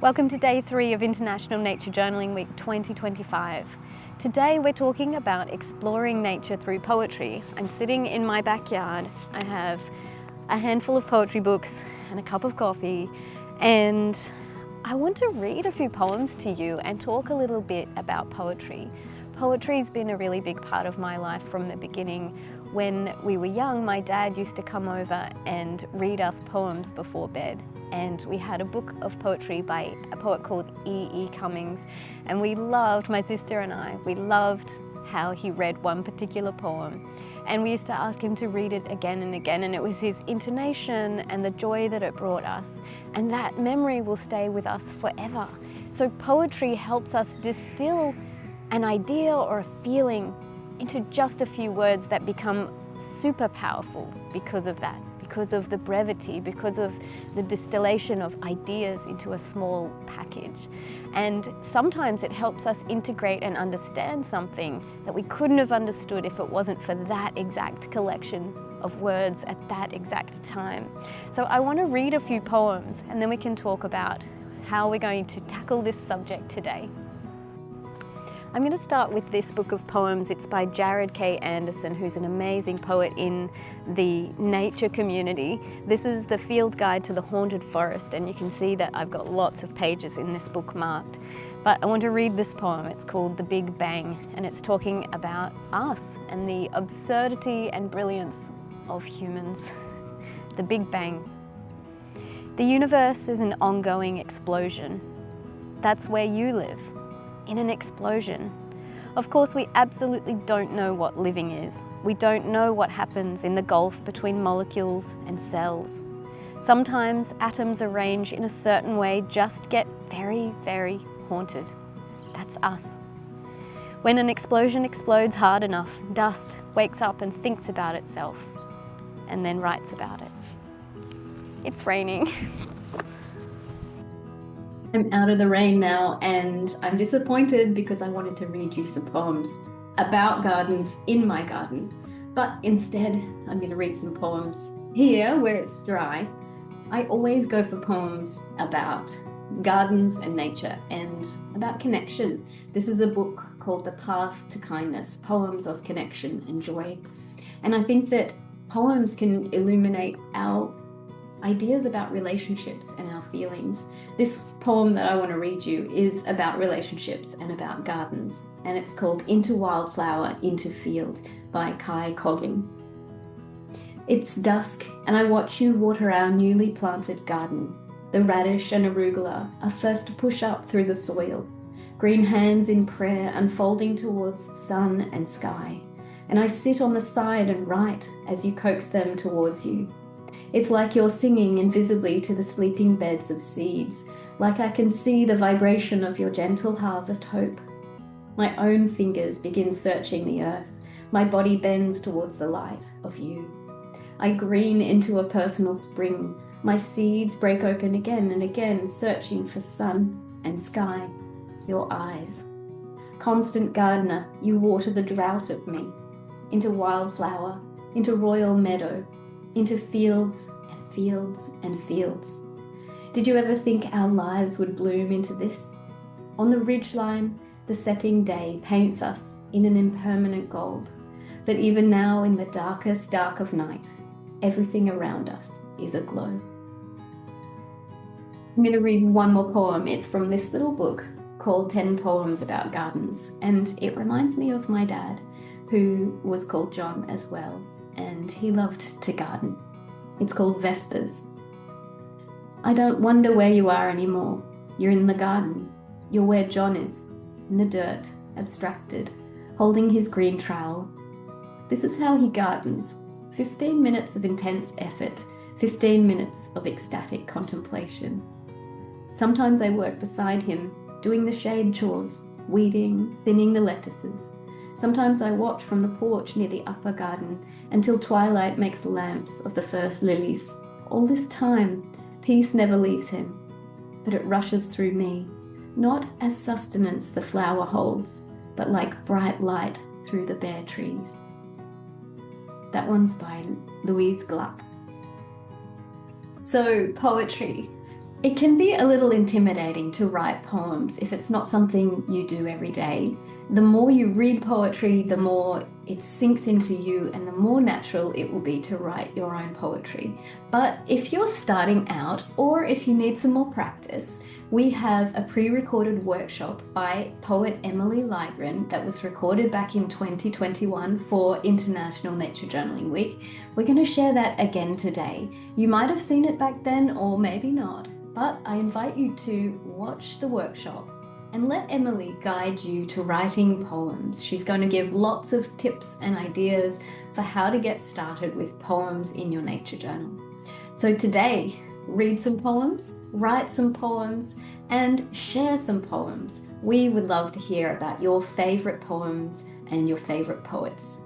Welcome to day 3 of International Nature Journaling Week 2025. Today we're talking about exploring nature through poetry. I'm sitting in my backyard. I have a handful of poetry books and a cup of coffee, and I want to read a few poems to you and talk a little bit about poetry. Poetry's been a really big part of my life from the beginning. When we were young, my dad used to come over and read us poems before bed. And we had a book of poetry by a poet called E.E. Cummings. And my sister and I, we loved how he read one particular poem. And we used to ask him to read it again and again. And it was his intonation and the joy that it brought us. And that memory will stay with us forever. So poetry helps us distill an idea or a feeling into just a few words that become super powerful because of that, because of the brevity, because of the distillation of ideas into a small package. And sometimes it helps us integrate and understand something that we couldn't have understood if it wasn't for that exact collection of words at that exact time. So I want to read a few poems and then we can talk about how we're going to tackle this subject today. I'm going to start with this book of poems. It's by Jared K. Anderson, who's an amazing poet in the nature community. This is the Field Guide to the Haunted Forest, and you can see that I've got lots of pages in this book marked. But I want to read this poem. It's called The Big Bang, and it's talking about us and the absurdity and brilliance of humans. The Big Bang. The universe is an ongoing explosion. That's where you live. In an explosion. Of course, we absolutely don't know what living is. We don't know what happens in the gulf between molecules and cells. Sometimes atoms arranged in a certain way just get very, very haunted. That's us. When an explosion explodes hard enough, dust wakes up and thinks about itself, and then writes about it. It's raining. I'm out of the rain now, and I'm disappointed because I wanted to read you some poems about gardens in my garden. But instead, I'm going to read some poems here where it's dry. I always go for poems about gardens and nature and about connection. This is a book called The Path to Kindness, Poems of Connection and Joy. And I think that poems can illuminate our ideas about relationships and our feelings. This poem that I want to read you is about relationships and about gardens, and it's called Into Wildflower, Into Field by Kai Coggin. It's dusk, and I watch you water our newly planted garden. The radish and arugula are first to push up through the soil, green hands in prayer unfolding towards sun and sky, and I sit on the side and write as you coax them towards you. It's like you're singing invisibly to the sleeping beds of seeds, like I can see the vibration of your gentle harvest hope. My own fingers begin searching the earth. My body bends towards the light of you. I green into a personal spring. My seeds break open again and again, searching for sun and sky, your eyes. Constant gardener, you water the drought of me, into wildflower, into royal meadow, into fields and fields and fields. Did you ever think our lives would bloom into this? On the ridgeline, the setting day paints us in an impermanent gold. But even now, in the darkest dark of night, everything around us is aglow. I'm going to read one more poem. It's from this little book called 10 Poems About Gardens, and it reminds me of my dad, who was called John as well, and he loved to garden. It's called Vespers. I don't wonder where you are anymore. You're in the garden. You're where John is, in the dirt, abstracted, holding his green trowel. This is how he gardens. 15 minutes of intense effort, 15 minutes of ecstatic contemplation. Sometimes I work beside him, doing the shade chores, weeding, thinning the lettuces. Sometimes I watch from the porch near the upper garden until twilight makes lamps of the first lilies. All this time, peace never leaves him, but it rushes through me, not as sustenance the flower holds, but like bright light through the bare trees. That one's by Louise Gluck. So, poetry. It can be a little intimidating to write poems if it's not something you do every day. The more you read poetry, the more it sinks into you and the more natural it will be to write your own poetry. But if you're starting out or if you need some more practice, we have a pre-recorded workshop by poet Emily Ligren that was recorded back in 2021 for International Nature Journaling Week. We're going to share that again today. You might have seen it back then or maybe not, but I invite you to watch the workshop and let Emily guide you to writing poems. She's going to give lots of tips and ideas for how to get started with poems in your nature journal. So today, read some poems, write some poems, and share some poems. We would love to hear about your favorite poems and your favorite poets.